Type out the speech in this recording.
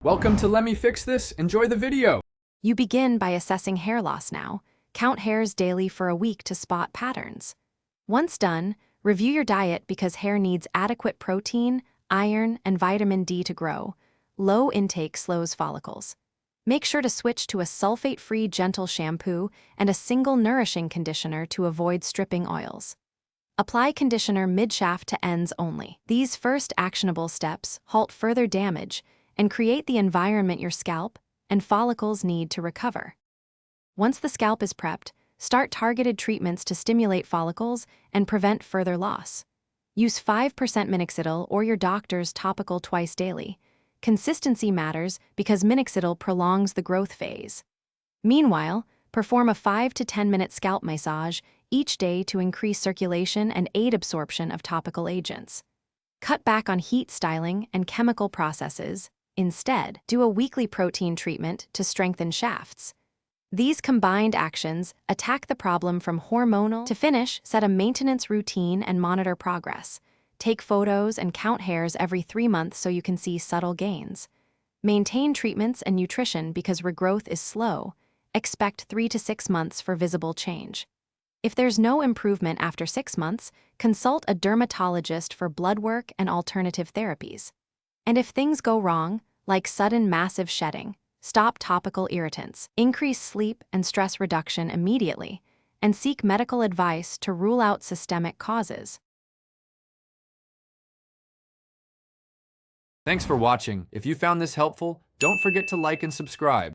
Welcome to Let Me Fix This. Enjoy the video. You begin by assessing hair loss now. Count hairs daily for a week to spot patterns. Once done, review your diet because hair needs adequate protein, iron, and vitamin D to grow. Low intake slows follicles. Make sure to switch to a sulfate-free gentle shampoo and a single nourishing conditioner to avoid stripping oils. Apply conditioner mid-shaft to ends only. These first actionable steps halt further damage and create the environment your scalp and follicles need to recover. Once the scalp is prepped, start targeted treatments to stimulate follicles and prevent further loss. Use 5% minoxidil or your doctor's topical twice daily. Consistency matters because minoxidil prolongs the growth phase. Meanwhile, perform a 5 to 10-minute scalp massage each day to increase circulation and aid absorption of topical agents. Cut back on heat styling and chemical processes. Instead, do a weekly protein treatment to strengthen shafts. These combined actions attack the problem from hormonal to finish. Set a maintenance routine and monitor progress. Take photos and count hairs every 3 months so you can see subtle gains. Maintain treatments and nutrition because regrowth is slow. Expect 3 to 6 months for visible change. If there's no improvement after 6 months, consult a dermatologist for blood work and alternative therapies. And if things go wrong, like sudden massive shedding, stop topical irritants, increase sleep and stress reduction immediately, and seek medical advice to rule out systemic causes. Thanks for watching. If you found this helpful, don't forget to like and subscribe.